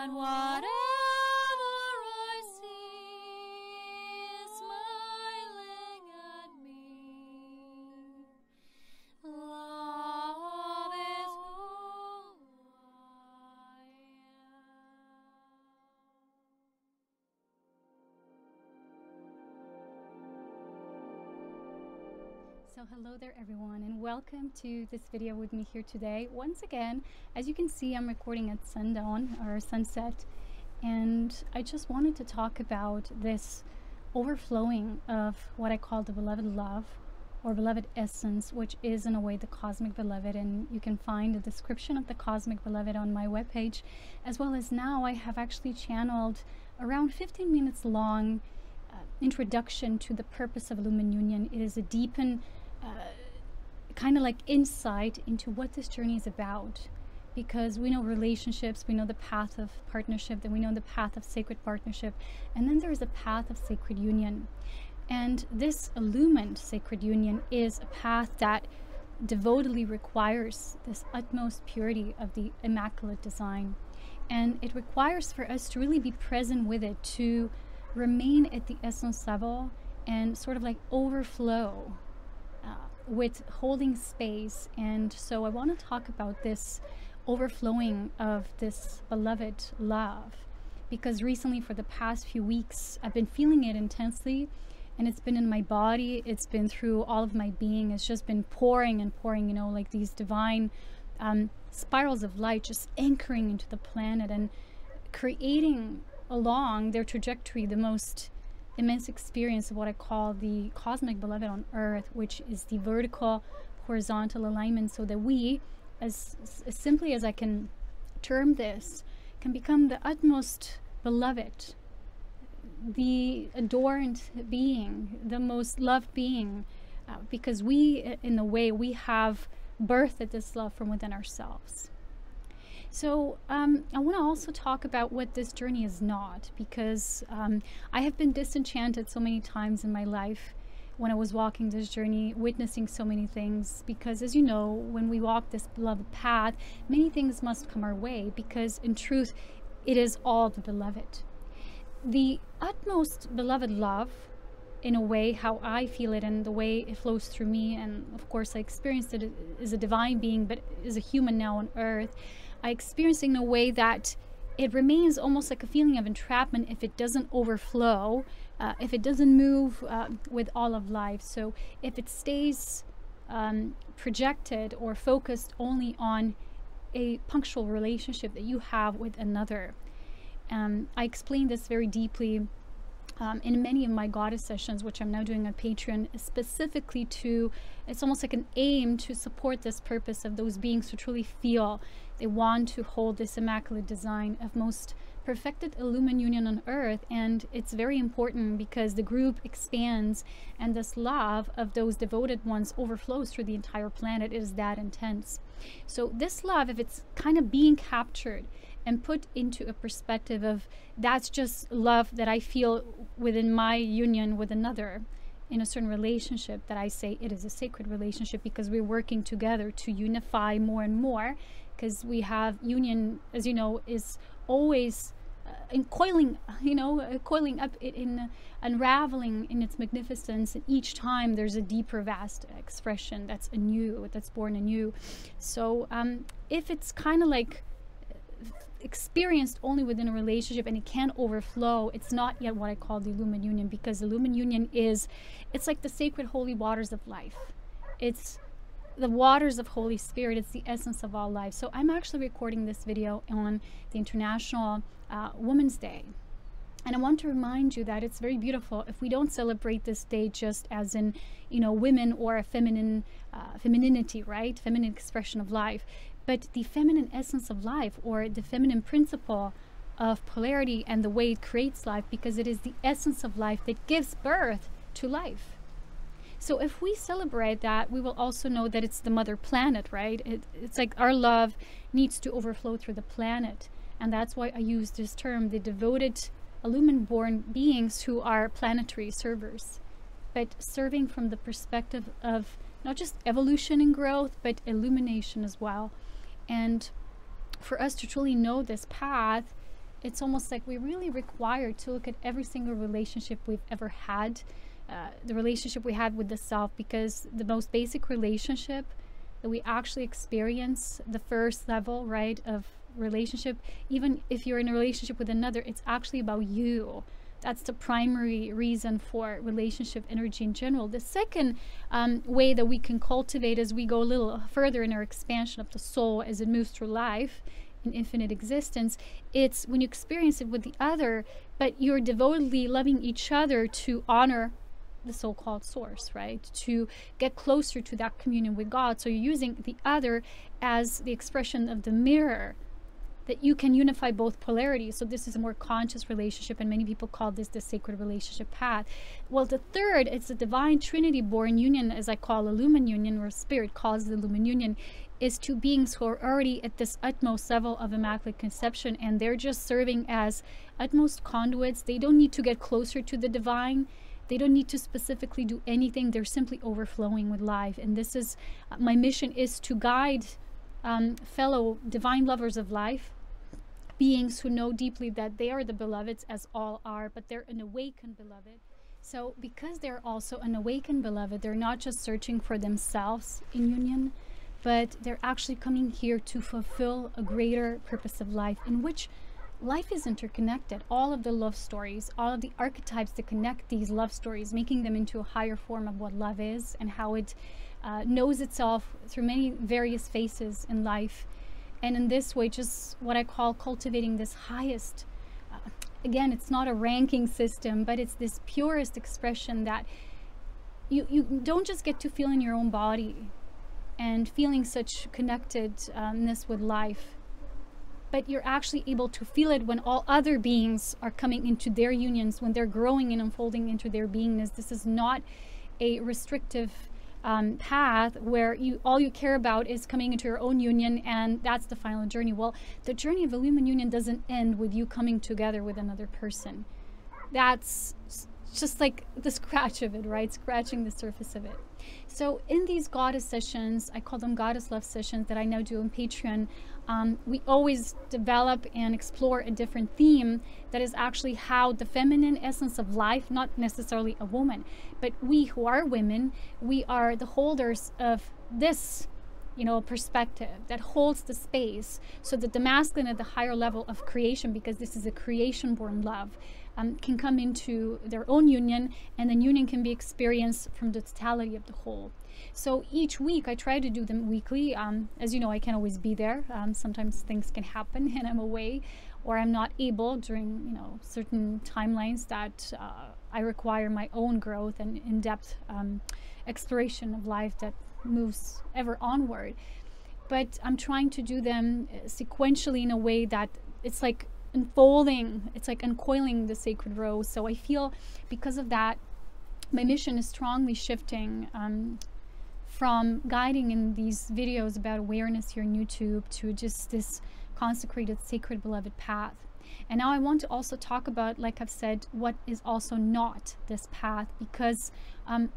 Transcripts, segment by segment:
that whatever I see is smiling at me. Love is who I am. So hello there everyone, and welcome to this video with me here today. Once again, as you can see, I'm recording at sundown or sunset, and I just wanted to talk about this overflowing of what I call the beloved love or beloved essence, which is in a way the cosmic beloved. And you can find a description of the cosmic beloved on my webpage, as well as now I have actually channeled around 15 minutes long introduction to the purpose of illumined union. It is a deepen kind of like insight into what this journey is about, because we know relationships, we know the path of partnership, then we know the path of sacred partnership, and then there is a path of sacred union. And this illumined sacred union is a path that devotedly requires this utmost purity of the immaculate design, and it requires for us to really be present with it, to remain at the essence level and sort of like overflow with holding space. And so I want to talk about this overflowing of this beloved love, because recently, for the past few weeks, I've been feeling it intensely, and it's been in my body, it's been through all of my being. It's just been pouring and pouring, you know, like these divine spirals of light just anchoring into the planet and creating along their trajectory the most immense experience of what I call the cosmic beloved on earth, which is the vertical horizontal alignment, so that we, as simply as I can term this, can become the utmost beloved, the adorned being, the most loved being, because we, in a way, we have birthed this love from within ourselves. So I want to also talk about what this journey is not, because I have been disenchanted so many times in my life when I was walking this journey, witnessing so many things, because as you know, when we walk this beloved path, many things must come our way, because in truth, it is all the beloved. The utmost beloved love, in a way, how I feel it and the way it flows through me, and of course I experienced it as a divine being, but as a human now on earth, I experience it in a way that it remains almost like a feeling of entrapment if it doesn't overflow, if it doesn't move with all of life. So if it stays projected or focused only on a punctual relationship that you have with another. I explain this very deeply in many of my goddess sessions, which I'm now doing on Patreon, specifically to, it's almost like an aim to support this purpose of those beings who truly feel they want to hold this immaculate design of most perfected illumined union on earth. And it's very important because the group expands and this love of those devoted ones overflows through the entire planet. It is that intense. So this love, if it's kind of being captured and put into a perspective of that's just love that I feel within my union with another in a certain relationship, that I say it is a sacred relationship, because we're working together to unify more and more, because we have union, as you know, is always coiling up in unraveling in its magnificence, and each time there's a deeper, vast expression that's anew, that's born anew. So if it's kind of like experienced only within a relationship and it can't overflow, it's not yet what I call the illumined union, because illumined union is, it's like the sacred holy waters of life. It's the waters of Holy Spirit. It's the essence of all life. So I'm actually recording this video on the International Women's Day, and I want to remind you that it's very beautiful if we don't celebrate this day just as in, you know, women or a feminine femininity, right, feminine expression of life, but the feminine essence of life, or the feminine principle of polarity and the way it creates life, because it is the essence of life that gives birth to life. So if we celebrate that, we will also know that it's the mother planet, right? It's like our love needs to overflow through the planet. And that's why I use this term, the devoted illumined born beings who are planetary servers, but serving from the perspective of not just evolution and growth, but illumination as well. And for us to truly know this path, it's almost like we're really required to look at every single relationship we've ever had, the relationship we had with the self, because the most basic relationship that we actually experience, the first level, right, of relationship, even if you're in a relationship with another, it's actually about you. That's the primary reason for relationship energy in general. The second way that we can cultivate as we go a little further in our expansion of the soul as it moves through life in infinite existence, it's when you experience it with the other, but you're devotedly loving each other to honor the so-called source, right? To get closer to that communion with God. So you're using the other as the expression of the mirror, that you can unify both polarities. So this is a more conscious relationship, and many people call this the sacred relationship path. Well, the third, it's a divine Trinity born union, as I call illumined union, or spirit calls the illumined union, is two beings who are already at this utmost level of immaculate conception, and they're just serving as utmost conduits. They don't need to get closer to the divine. They don't need to specifically do anything. They're simply overflowing with life. And this is, my mission is to guide fellow divine lovers of life, beings who know deeply that they are the beloveds, as all are, but they're an awakened beloved. So because they're also an awakened beloved, they're not just searching for themselves in union, but they're actually coming here to fulfill a greater purpose of life, in which life is interconnected. All of the love stories, all of the archetypes that connect these love stories, making them into a higher form of what love is and how it knows itself through many various phases in life. And in this way, just what I call cultivating this highest, again, it's not a ranking system, but it's this purest expression that you don't just get to feel in your own body and feeling such connectedness with life, but you're actually able to feel it when all other beings are coming into their unions, when they're growing and unfolding into their beingness. This is not a restrictive path where all you care about is coming into your own union and that's the final journey. Well, the journey of illumined union doesn't end with you coming together with another person. That's just like the scratch of it, right? Scratching the surface of it. So in these goddess sessions, I call them goddess love sessions that I now do on Patreon, we always develop and explore a different theme that is actually how the feminine essence of life, not necessarily a woman, but we who are women, we are the holders of this, perspective that holds the space, so that the masculine at the higher level of creation, because this is a creation-born love, can come into their own union, and then union can be experienced from the totality of the whole. So each week I try to do them weekly. As you know, I can't always be there. Sometimes things can happen and I'm away, or I'm not able during certain timelines that I require my own growth and in-depth exploration of life that moves ever onward. But I'm trying to do them sequentially in a way that it's like unfolding, it's like uncoiling the sacred rose. So I feel because of that, my mission is strongly shifting from guiding in these videos about awareness here on YouTube to just this consecrated, sacred, beloved path. And now I want to also talk about, like I've said, what is also not this path, because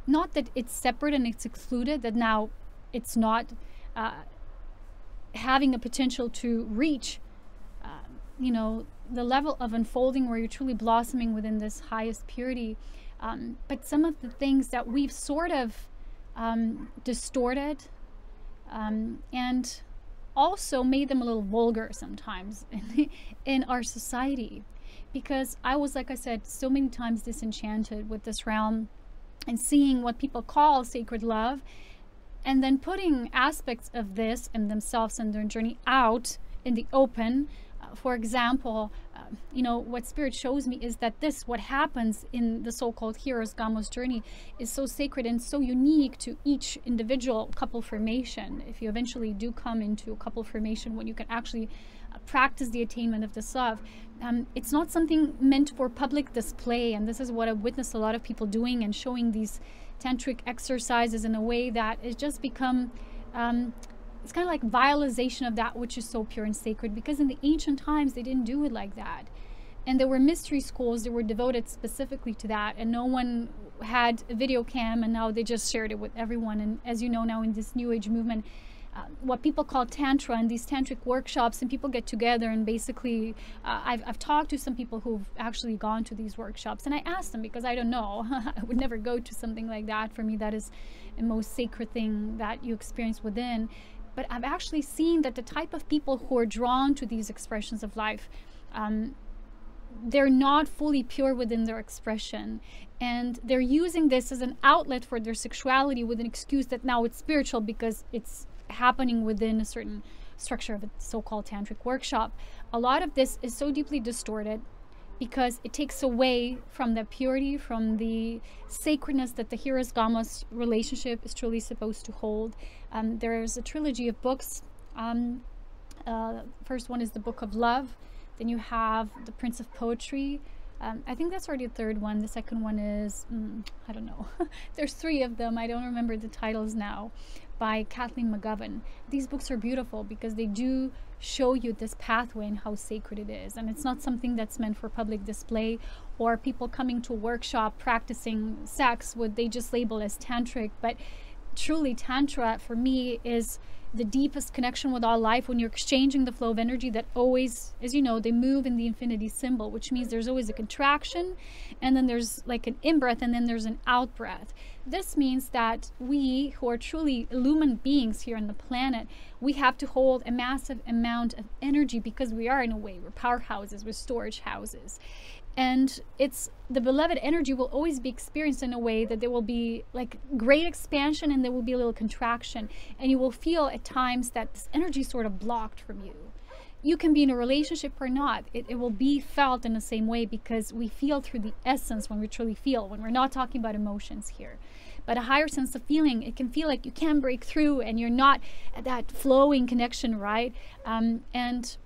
not that it's separate and it's excluded, that now it's not having a potential to reach the level of unfolding where you're truly blossoming within this highest purity. But some of the things that we've sort of distorted and also made them a little vulgar sometimes in our society, because I was, like I said, so many times disenchanted with this realm and seeing what people call sacred love, and then putting aspects of this and themselves and their journey out in the open. For example, what Spirit shows me is that what happens in the so-called hero's Gamo's journey is so sacred and so unique to each individual couple formation. If you eventually do come into a couple formation when you can actually practice the attainment of this love, it's not something meant for public display. And this is what I've witnessed a lot of people doing and showing these tantric exercises in a way that it's just become it's kind of like violization of that which is so pure and sacred, because in the ancient times they didn't do it like that. And there were mystery schools that were devoted specifically to that, and no one had a video cam, and now they just shared it with everyone. And as you know, now in this new age movement, what people call tantra and these tantric workshops, and people get together and basically I've talked to some people who've actually gone to these workshops, and I asked them, because I don't know, I would never go to something like that. For me, that is the most sacred thing that you experience within. But I've actually seen that the type of people who are drawn to these expressions of life, they're not fully pure within their expression, and they're using this as an outlet for their sexuality with an excuse that now it's spiritual because it's happening within a certain structure of a so-called tantric workshop. A lot of this is so deeply distorted because it takes away from the purity, from the sacredness that the Heroes Gamos relationship is truly supposed to hold. There's a trilogy of books. First one is the Book of Love. Then you have the Prince of Poetry. I think that's already the third one. The second one is, I don't know. There's 3 of them. I don't remember the titles now, by Kathleen McGovern. These books are beautiful because they do show you this pathway and how sacred it is. And it's not something that's meant for public display or people coming to a workshop practicing sex, what they just label as tantric. But truly, Tantra for me is the deepest connection with all life, when you're exchanging the flow of energy that always, as you know, they move in the infinity symbol, which means there's always a contraction, and then there's like an in-breath, and then there's an out-breath. This means that we, who are truly illumined beings here on the planet, we have to hold a massive amount of energy, because we are, in a way, we're powerhouses, we're storage houses. And it's the beloved energy will always be experienced in a way that there will be like great expansion and there will be a little contraction. And you will feel at times that this energy is sort of blocked from you. You can be in a relationship or not. It will be felt in the same way, because we feel through the essence when we truly feel, when we're not talking about emotions here. But a higher sense of feeling, it can feel like you can break through and you're not at that flowing connection, right? And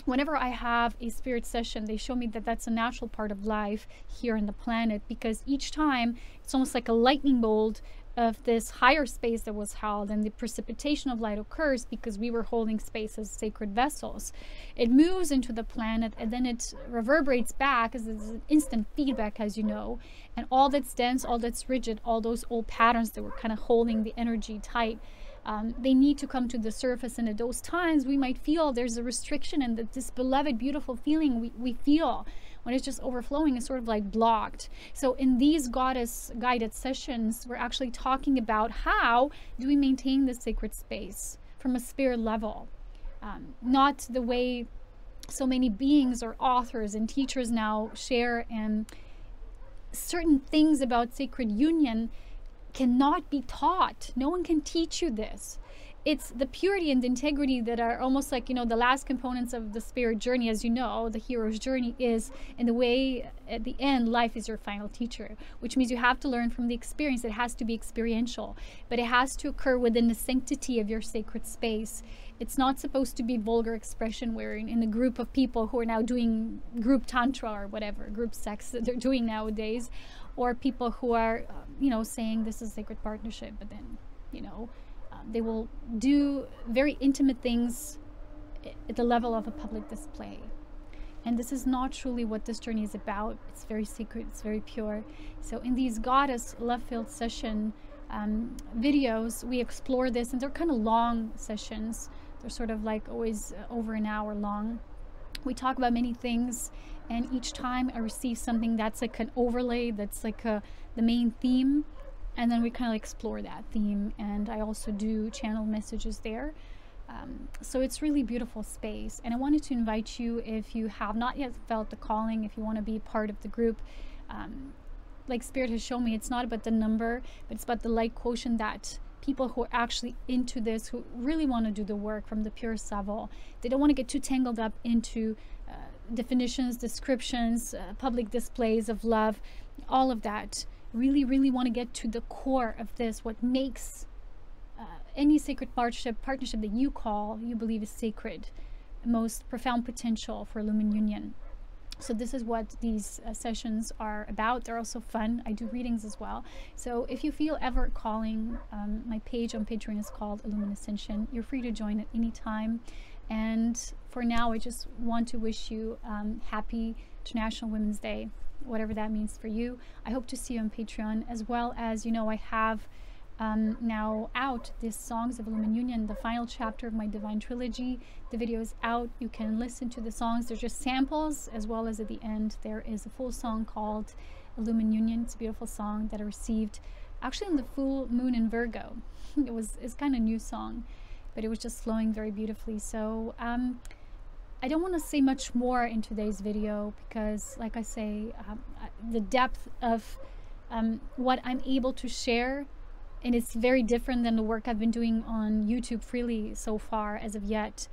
whenever I have a spirit session, they show me that that's a natural part of life here on the planet, because each time it's almost like a lightning bolt of this higher space that was held, and the precipitation of light occurs because we were holding space as sacred vessels. It moves into the planet, and then it reverberates back as it's an instant feedback, as you know, and all that's dense, all that's rigid, all those old patterns that were kind of holding the energy tight, they need to come to the surface. And at those times we might feel there's a restriction, and that this beloved beautiful feeling we feel when it's just overflowing is sort of like blocked. So in these goddess guided sessions, we're actually talking about how do we maintain this sacred space from a spirit level, not the way so many beings or authors and teachers now share, and certain things about sacred union cannot be taught. No one can teach you this. It's the purity and the integrity that are almost like, you know, the last components of the spirit journey. As you know, the hero's journey is, in the way, at the end, life is your final teacher, which means you have to learn from the experience. It has to be experiential, but it has to occur within the sanctity of your sacred space. It's not supposed to be vulgar expression where in a group of people who are now doing group tantra or whatever, group sex that they're doing nowadays, or people who are, you know, saying this is sacred partnership, but then, you know, they will do very intimate things at the level of a public display. And this is not truly what this journey is about. It's very secret, it's very pure. So in these goddess love-filled session videos, we explore this, and they're kind of long sessions. They're sort of like always over an hour long. We talk about many things, and each time I receive something that's like an overlay, that's like the main theme, and then we kind of explore that theme. And I also do channel messages there. So it's really beautiful space. And I wanted to invite you, if you have not yet felt the calling, if you want to be part of the group, like Spirit has shown me, it's not about the number, but it's about the light quotient, that people who are actually into this, who really want to do the work from the purest level, they don't want to get too tangled up into definitions, descriptions, public displays of love, all of that. Really want to get to the core of this, what makes any sacred partnership that you believe is sacred, most profound potential for illumined union. So this is what these sessions are about. They're also fun. I do readings as well. So if you feel ever calling, my page on Patreon is called Illumined Ascension. You're free to join at any time. And for now, I just want to wish you happy International Women's Day, whatever that means for you. I hope to see you on Patreon, as well as, you know, I have now out this Songs of Illumined Union, the final chapter of my Divine Trilogy. The video is out. You can listen to the songs. They're just samples, as well as at the end there is a full song called Illumined Union. It's a beautiful song that I received actually in the full moon in Virgo. It's kind of new song, but it was just flowing very beautifully. So I don't want to say much more in today's video because, like I say, the depth of what I'm able to share, and it's very different than the work I've been doing on YouTube freely so far as of yet.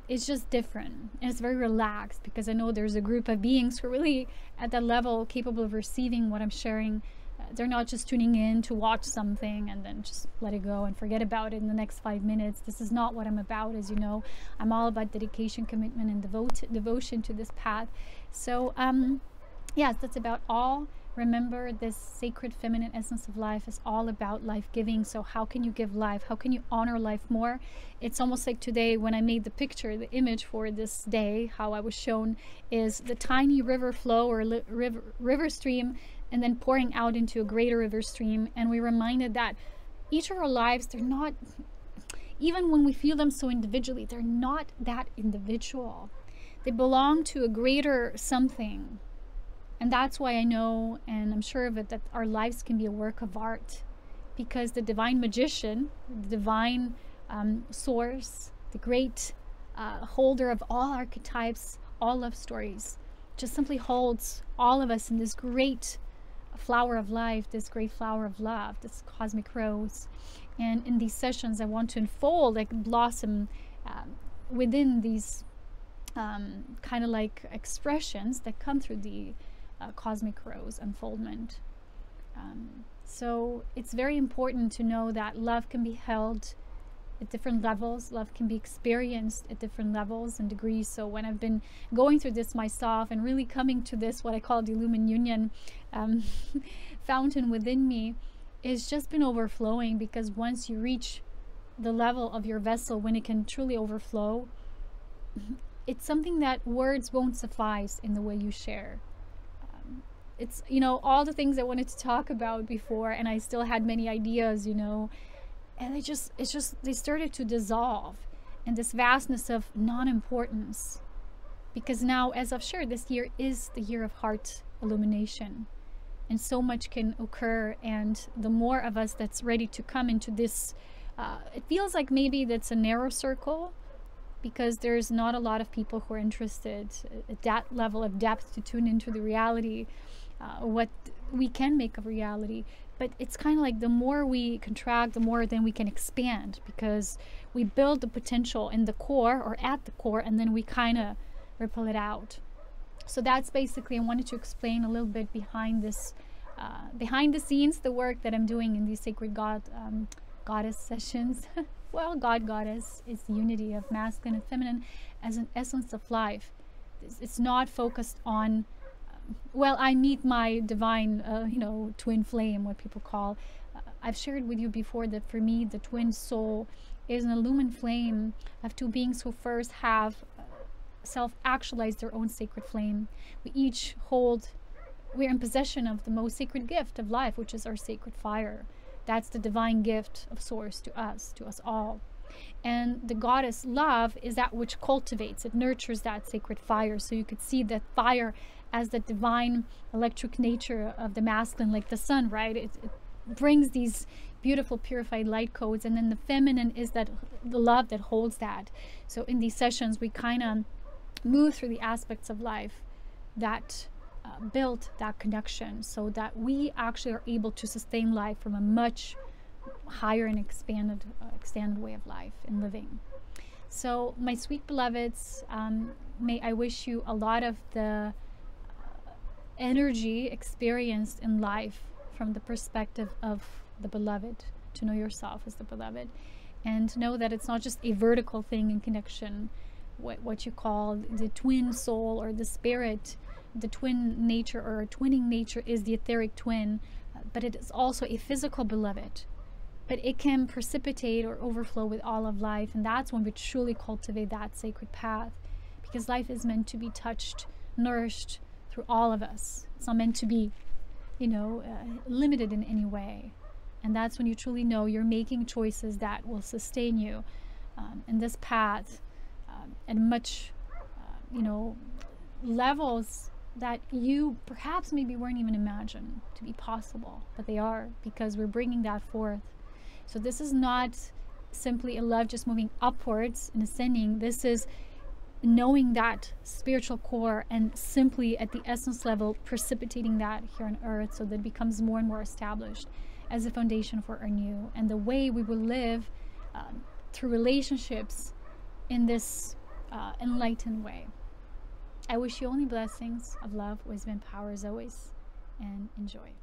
It's just different, and it's very relaxed because I know there's a group of beings who are really at that level capable of receiving what I'm sharing. They're not just tuning in to watch something and then just let it go and forget about it in the next 5 minutes. This is not what I'm about, as you know. I'm all about dedication, commitment, and devotion to this path. So yes, that's about all. Remember, this sacred feminine essence of life is all about life giving. So how can you give life? How can you honor life more? It's almost like today when I made the picture, the image for this day, how I was shown is the tiny river flow or river stream, and then pouring out into a greater river stream. And we reminded that each of our lives, they're not, even when we feel them so individually, they're not that individual. They belong to a greater something. And that's why I know, and I'm sure of it, that our lives can be a work of art, because the divine magician, the divine source, the great holder of all archetypes, all love stories, just simply holds all of us in this great flower of life, this great flower of love, this cosmic rose. And in these sessions, I want to unfold, like blossom within these kind of like expressions that come through the cosmic rose unfoldment. So it's very important to know that love can be held at different levels. Love can be experienced at different levels and degrees. So when I've been going through this myself and really coming to this, what I call the illumined union fountain within me, it's just been overflowing, because once you reach the level of your vessel when it can truly overflow, it's something that words won't suffice in the way you share. It's, you know, all the things I wanted to talk about before, and I still had many ideas, you know, and they started to dissolve in this vastness of non-importance. Because now, as I've shared, this year is the year of heart illumination, and so much can occur. And the more of us that's ready to come into this, it feels like maybe that's a narrow circle, because there's not a lot of people who are interested at that level of depth to tune into the reality, what we can make of reality. But it's kind of like the more we contract, the more then we can expand, because we build the potential in the core or at the core, and then we kind of ripple it out. So that's basically, I wanted to explain a little bit behind this, behind the scenes, the work that I'm doing in these sacred goddess sessions. Well, goddess is the unity of masculine and feminine as an essence of life. It's not focused on, well, I meet my divine, you know, twin flame, what people call. I've shared with you before that for me, the twin soul is an illumined flame of two beings who first have self-actualized their own sacred flame. We each hold, we're in possession of the most sacred gift of life, which is our sacred fire. That's the divine gift of source to us all. And the goddess love is that which cultivates, it nurtures that sacred fire. So you could see that fire as the divine electric nature of the masculine, like the sun, right? It brings these beautiful purified light codes, and then the feminine is that the love that holds that. So in these sessions, we kind of move through the aspects of life that build that connection, so that we actually are able to sustain life from a much higher and expanded way of life and living. So my sweet beloveds, may I wish you a lot of the energy experienced in life from the perspective of the beloved, to know yourself as the beloved, and know that it's not just a vertical thing in connection, what you call the twin soul or the spirit. The twin nature or twinning nature is the etheric twin, but it is also a physical beloved. But it can precipitate or overflow with all of life, and that's when we truly cultivate that sacred path, because life is meant to be touched, nourished through all of us. It's not meant to be, you know, limited in any way. And that's when you truly know you're making choices that will sustain you in this path and much, levels that you perhaps maybe weren't even imagined to be possible, but they are, because we're bringing that forth. So this is not simply a love just moving upwards and ascending. This is knowing that spiritual core and simply at the essence level precipitating that here on earth, so that it becomes more and more established as a foundation for our new, and the way we will live through relationships in this enlightened way. I wish you only blessings of love, wisdom, and power as always, and enjoy.